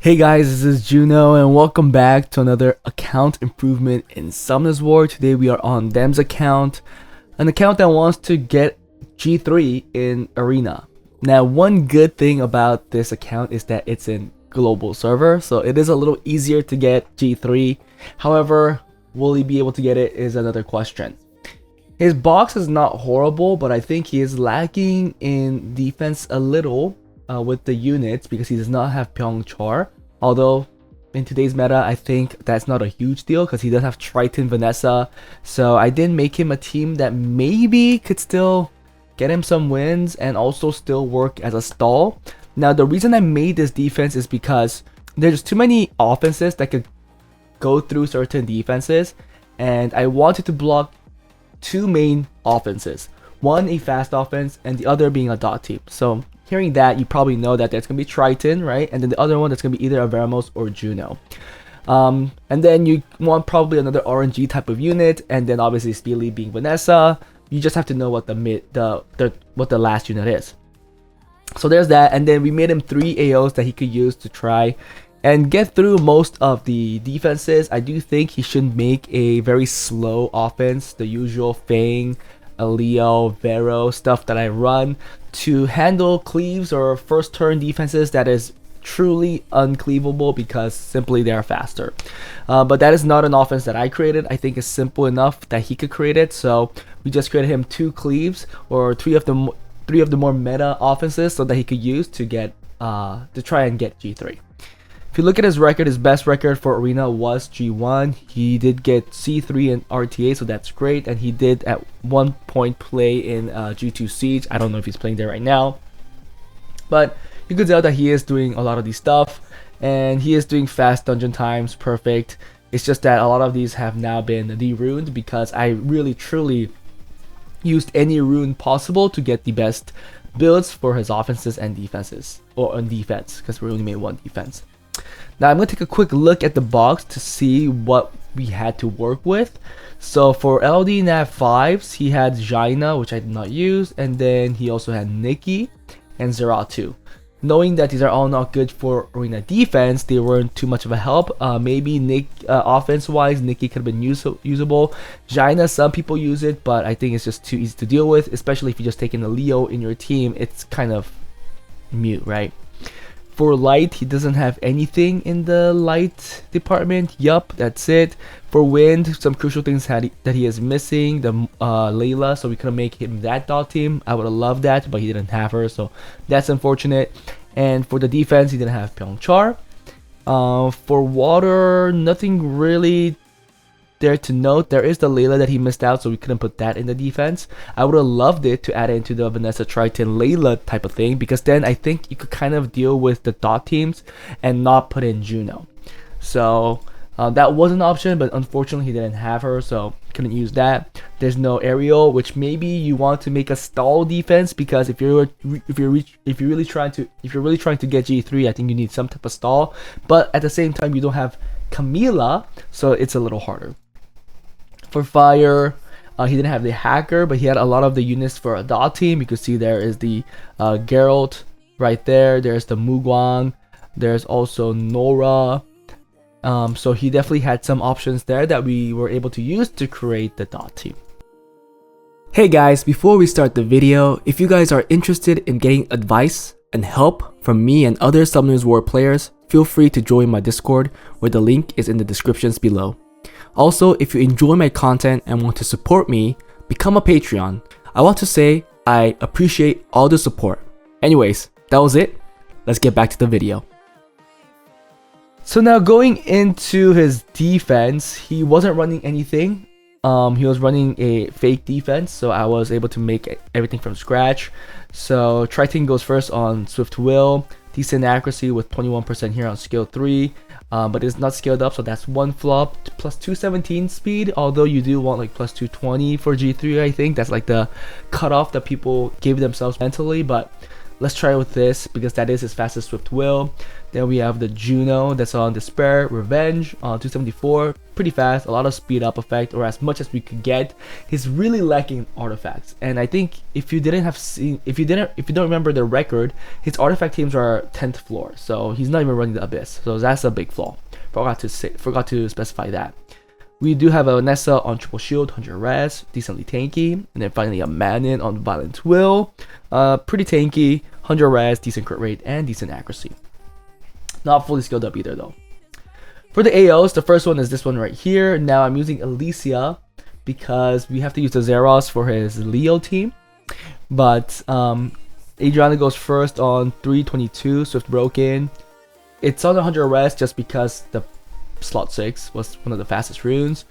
Hey guys, this is Juno and welcome back to another account improvement in Summoners War. Today we are on Dem's account, an account that wants to get G3 in Arena. Now one good thing about this account is that it's in global server, so it is a little easier to get G3. However, will he be able to get it is another question. His box is not horrible, but I think he is lacking in defense a little with the units because he does not have Pyeongchar. Although in today's meta, I think that's not a huge deal because he does have Triton Vanessa. So I did make him a team that maybe could still get him some wins and also still work as a stall. Now the reason I made this defense is because there's too many offenses that could go through certain defenses, and I wanted to block two main offenses. One a fast offense and the other being a dot team. So hearing that, you probably know that there's going to be Triton, right? And then the other one that's going to be either a Veramos or Juno. And then you want probably another RNG type of unit, and then obviously Steely being Vanessa. You just have to know what the last unit is. So there's that, and then we made him 3 AOs that he could use to try and get through most of the defenses. I do think he should make a very slow offense, the usual Fang, Leo, Vero stuff that I run to handle cleaves or first turn defenses that is truly uncleavable because simply they are faster. But that is not an offense that I created. I think it's simple enough that he could create it. So we just created him 2 cleaves or three of the more meta offenses so that he could use to get to try and get G3. If you look at his record, his best record for Arena was G1. He did get C3 in RTA, so that's great. And he did at one point play in G2 Siege. I don't know if he's playing there right now. But you could tell that he is doing a lot of these stuff. And he is doing fast dungeon times, perfect. It's just that a lot of these have now been de-runed because I really truly used any rune possible to get the best builds for his offenses and defenses. Or on defense, because we only made one defense. Now I'm going to take a quick look at the box to see what we had to work with. So for LD Nav 5s, he had Jaina, which I did not use, and then he also had Nikki and Zeratu. Knowing that these are all not good for Arena defense, they weren't too much of a help. Maybe offense-wise, Nikki could have been usable. Jaina, some people use it, but I think it's just too easy to deal with, especially if you just take in a Leo in your team. It's kind of mute, right? For light, he doesn't have anything in the light department. Yup, that's it. For wind, some crucial things that he is missing. The Layla, so we couldn't make him that dot team. I would have loved that, but he didn't have her, so that's unfortunate. And for the defense, he didn't have Pyeongchar. For water, nothing really there to note. There is the Layla that he missed out, so we couldn't put that in the defense. I would have loved it to add it into the Vanessa Triton Layla type of thing, because then I think you could kind of deal with the dot teams and not put in Juno. So that was an option, but unfortunately he didn't have her, so couldn't use that. There's no aerial, which maybe you want to make a stall defense, because if you're really trying to get G3, I think you need some type of stall. But at the same time, you don't have Camila, so it's a little harder. For fire, he didn't have the hacker, but he had a lot of the units for a dot team. You can see there is the Geralt right there. There's the Mugwang. There's also Nora. So he definitely had some options there that we were able to use to create the dot team. Hey guys, before we start the video, if you guys are interested in getting advice and help from me and other Summoners War players, feel free to join my Discord, where the link is in the descriptions below. Also, if you enjoy my content and want to support me, become a Patreon. I want to say I appreciate all the support. Anyways, that was it. Let's get back to the video. So now going into his defense, he wasn't running anything. He was running a fake defense, so I was able to make everything from scratch. So Triton goes first on Swift Will, decent accuracy with 21% here on skill 3. But it's not scaled up, so that's one flop. Plus 217 speed, although you do want like plus 220 for G3, I think. That's like the cutoff that people gave themselves mentally, but let's try with this because that is his fastest Swift Will. Then we have the Juno that's on Despair, Revenge on 274. pretty fast, a lot of speed up effect, or as much as we could get. He's really lacking artifacts, and I think if you don't remember the record, his artifact teams are 10th floor, so he's not even running the Abyss. So that's a big flaw. Forgot to specify that. We do have a Vanessa on triple shield, 100 res, decently tanky, and then finally a Manon on Violent Will, pretty tanky, 100 res, decent crit rate, and decent accuracy. Not fully skilled up either though. For the AOs, the first one is this one right here. Now I'm using ALICIA because we have to use the Zeros for his Leo team. But Adriana goes first on 322, Swift Broken. It's on 100 res just because the slot 6 was one of the fastest runes.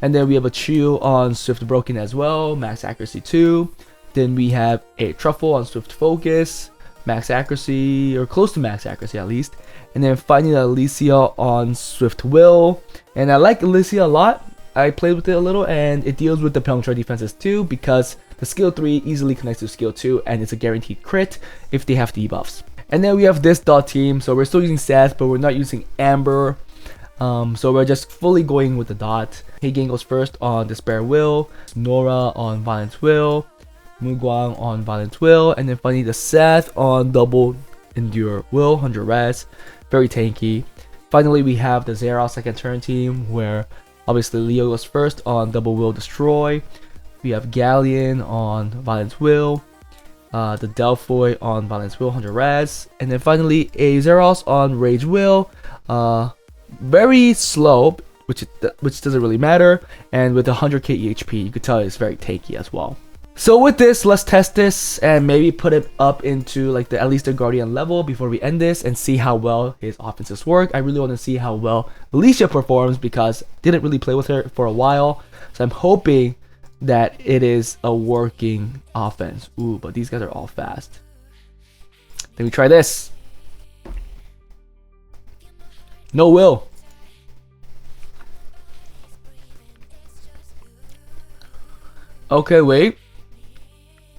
And then we have a Chew on Swift Broken as well, max accuracy 2. Then we have a Truffle on Swift Focus, max accuracy, or close to max accuracy at least. And then finally ALICIA on Swift Will. And I like ALICIA a lot. I played with it a little, and it deals with the Pyeongchang defenses too, because the skill 3 easily connects to skill 2, and it's a guaranteed crit if they have debuffs. And then we have this dot team, so we're still using Seth, but we're not using Amber. So we're just fully going with the dot. Hagen goes first on Despair Will, Nora on Violence Will, Mugwang on Violence Will, and then finally the Seth on Double Endure Will, 100 res, very tanky. Finally we have the Zera second turn team, where obviously Leo goes first on Double Will Destroy. We have Galleon on Violence Will, the Delphoid on Violence Will, 100 res, and then finally a Zeros on Rage Will, very slow, which doesn't really matter, and with 100k EHP, you could tell it's very tanky as well. So with this, let's test this and maybe put it up into like at least the Guardian level before we end this, and see how well his offenses work. I really want to see how well ALICIA performs because I didn't really play with her for a while, so I'm hoping that it is a working offense. Ooh, but these guys are all fast. Let me try this. No will. Okay, wait.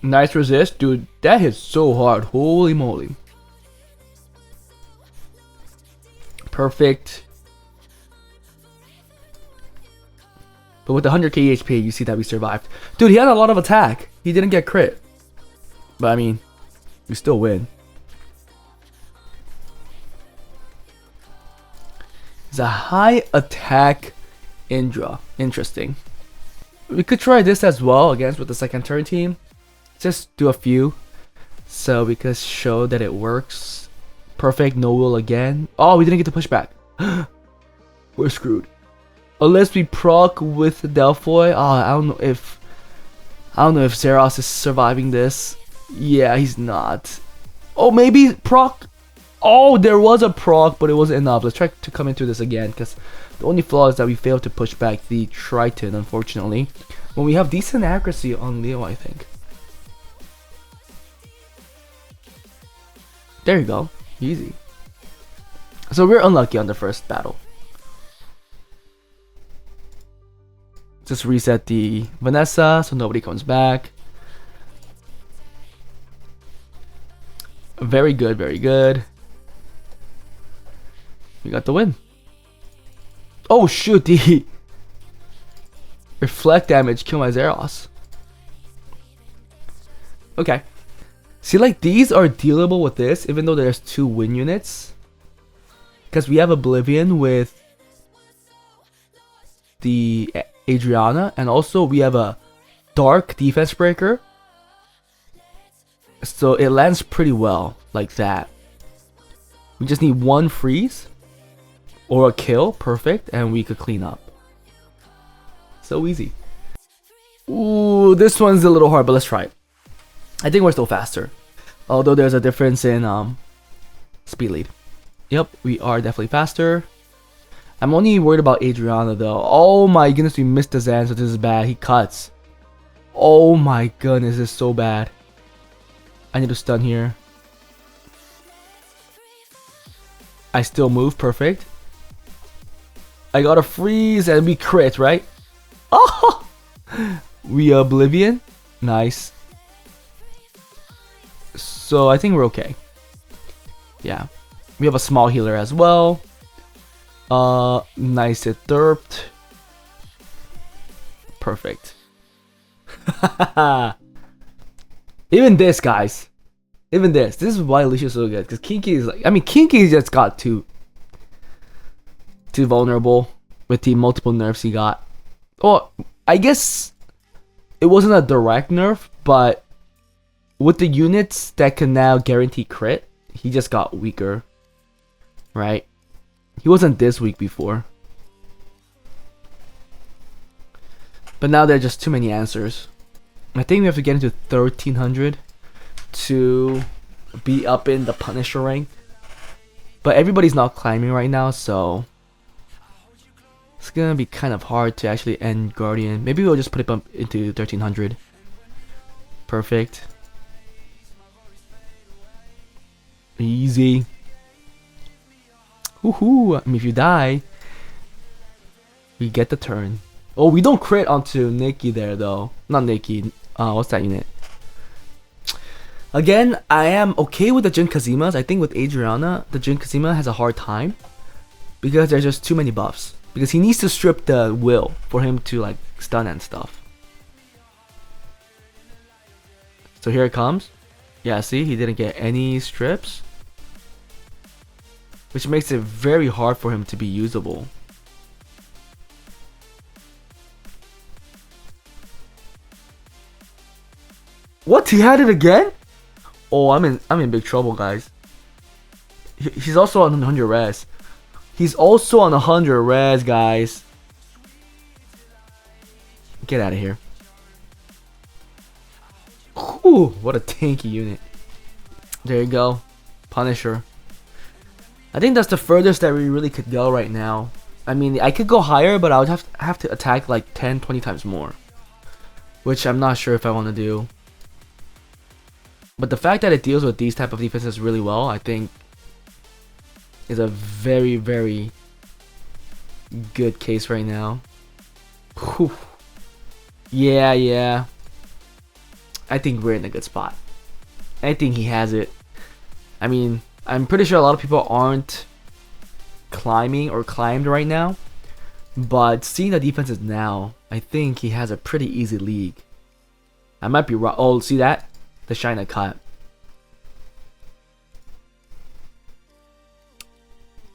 Nice resist. Dude, that hits so hard. Holy moly. Perfect. But with the 100k HP, you see that we survived. Dude, he had a lot of attack. He didn't get crit. But I mean, we still win. It's a high attack Indra. Interesting. We could try this as well against with the second turn team. Just do a few so we can show that it works. Perfect, no will again. Oh, we didn't get to push back. We're screwed. Unless we proc with the Delphoid. Oh, I don't know if Zeros is surviving this. Yeah, he's not. Oh, maybe proc. Oh, there was a proc, but it wasn't enough. Let's try to come into this again, because the only flaw is that we failed to push back the Triton, unfortunately. When we have decent accuracy on Leo, I think. There you go. Easy. So we're unlucky on the first battle. Just reset the Vanessa so nobody comes back. Very good, very good. We got the win. Oh shoot, the reflect damage kill my Zeros. Okay. See, like these are dealable with this, even though there's 2 win units. Because we have Oblivion with the Adriana, and also we have a Dark Defense Breaker. So it lands pretty well like that. We just need 1 freeze or a kill, perfect, and we could clean up. So easy. Ooh, this one's a little hard, but let's try it. I think we're still faster, although there's a difference in speed lead. Yep, we are definitely faster. I'm only worried about Adriana though. Oh my goodness, we missed the Zan, so this is bad. He cuts. Oh my goodness, this is so bad. I need to stun here. I still move, perfect. I got a freeze and we crit, right? Oh, we Oblivion, nice. So I think we're okay. Yeah, we have a small healer as well. Nice, it derped. Perfect. Even this, guys. Even this. This is why Alicia's so good. Because Kinky is like... I mean, Kinky just got too vulnerable with the multiple nerfs he got. Well, I guess it wasn't a direct nerf, but with the units that can now guarantee crit, he just got weaker. Right? He wasn't this weak before. But now there are just too many answers. I think we have to get into 1300 to be up in the Punisher rank. But everybody's not climbing right now, so it's gonna be kind of hard to actually end Guardian. Maybe we'll just put it up into 1300. Perfect. Easy. Woohoo! I mean, if you die, we get the turn. Oh, we don't crit onto Nikki there though. Not Nikki. What's that unit? Again, I am okay with the Jin Kazimas. I think with Adriana, the Jin Kazima has a hard time because there's just too many buffs. Because he needs to strip the will for him to like stun and stuff. So here it comes. Yeah, see, he didn't get any strips, which makes it very hard for him to be usable. What? He had it again? Oh, I'm in big trouble, guys. He's also on 100 res. He's also on 100 res, guys. Get out of here. Ooh, what a tanky unit. There you go. Punisher. I think that's the furthest that we really could go right now. I mean, I could go higher, but I would have to attack like 10, 20 times more. Which I'm not sure if I want to do. But the fact that it deals with these type of defenses really well, I think, is a very, very good case right now. Whew. Yeah. I think we're in a good spot. I think he has it. I mean, I'm pretty sure a lot of people aren't climbing or climbed right now. But seeing the defenses now, I think he has a pretty easy league. I might be wrong. Oh, see that? The Shina cut.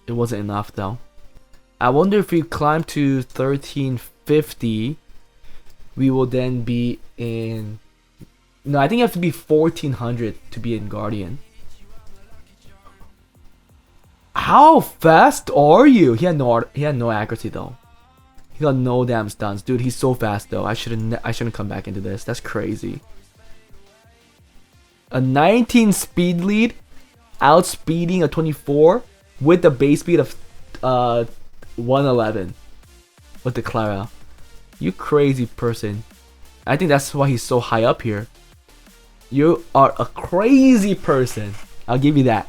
It wasn't enough though. I wonder if we climb to 1350, we will then be in... No, I think you have to be 1400 to be in Guardian. How fast are you? He had no accuracy though. He got no damn stuns, dude. He's so fast though. I shouldn't come back into this. That's crazy. A 19 speed lead, outspeeding a 24 with the base speed of 111 with the Clara. You crazy person. I think that's why he's so high up here. You are a crazy person. I'll give you that.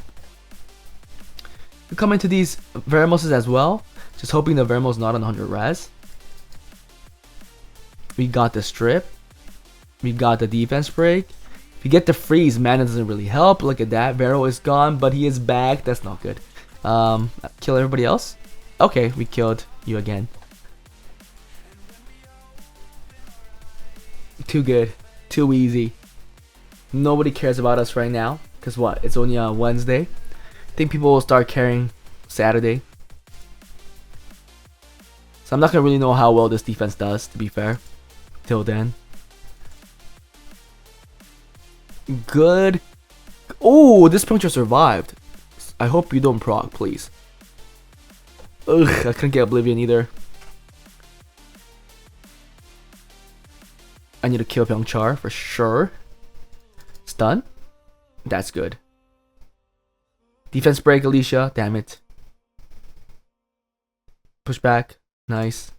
We come into these Vermoses as well. Just hoping the Vermos not on 100 res. We got the strip. We got the defense break. If you get the freeze, mana doesn't really help. Look at that. Vero is gone, but he is back. That's not good. Kill everybody else? Okay, we killed you again. Too good. Too easy. Nobody cares about us right now. Because what? It's only a Wednesday. I think people will start caring Saturday. So I'm not going to really know how well this defense does, to be fair. Till then. Good. Oh, this puncture survived. I hope you don't proc, please. Ugh, I couldn't get Oblivion either. I need to kill Byung-Char for sure. Stun? That's good. Defense break, Alicia. Damn it. Push back. Nice.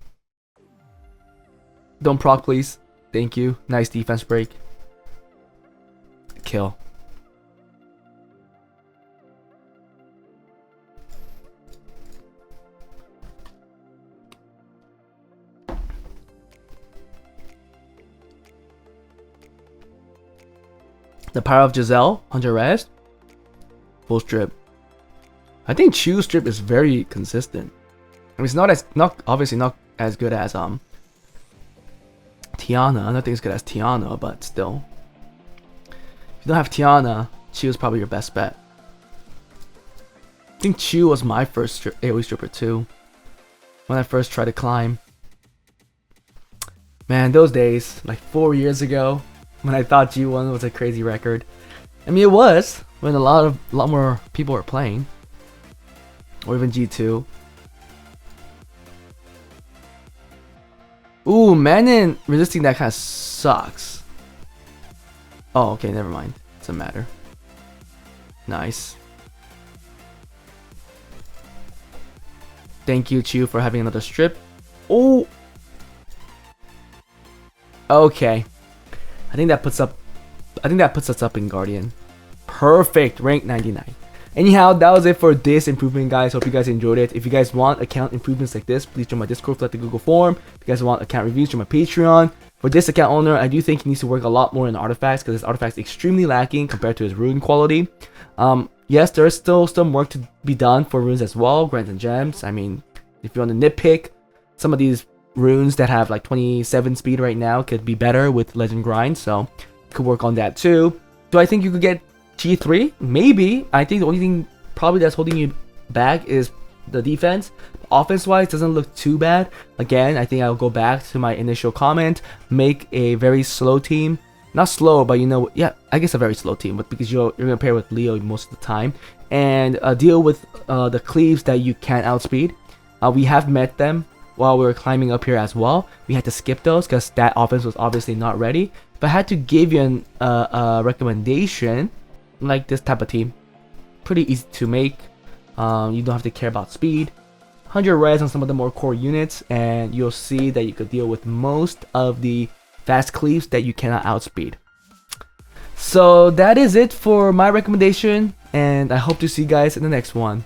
Don't proc, please. Thank you. Nice defense break. Kill. The power of Giselle, 100 res. Full strip. I think Chu's strip is very consistent. I mean, it's obviously not as good as Tiana. Nothing as good as Tiana, but still. If you don't have Tiana, Chu is probably your best bet. I think Chu was my first AoE stripper too. When I first tried to climb. Man, those days, like 4 years ago, when I thought G1 was a crazy record. I mean, it was when a lot more people were playing, or even G2. Ooh, Manon resisting that kind of sucks. Oh, okay, never mind. Doesn't matter. Nice. Thank you, Chu, for having another strip. Oh. Okay. I think that puts us up in Guardian. Perfect. Rank 99. Anyhow, that was it for this improvement, guys. Hope you guys enjoyed it. If you guys want account improvements like this, please join my Discord, fill out the Google form. If you guys want account reviews, join my Patreon. For this account owner, I do think he needs to work a lot more in artifacts because his artifacts extremely lacking compared to his rune quality. Yes, there is still some work to be done for runes as well, grants and gems. I mean, if you want to nitpick, some of these runes that have like 27 speed right now could be better with legend grind, so could work on that too. Do I think you could get G3? Maybe. I think the only thing probably that's holding you back is the defense. Offense wise, doesn't look too bad. Again, I think I'll go back to my initial comment, make a very slow team. Not slow, but you know, yeah, I guess a very slow team, but because you're gonna pair with Leo most of the time, and deal with the cleaves that you can't outspeed. We have met them while we were climbing up here as well. We had to skip those because that offense was obviously not ready. But I had to give you a recommendation, like this type of team. Pretty easy to make. You don't have to care about speed. 100 res on some of the more core units, and you'll see that you could deal with most of the fast cleaves that you cannot outspeed. So that is it for my recommendation, and I hope to see you guys in the next one.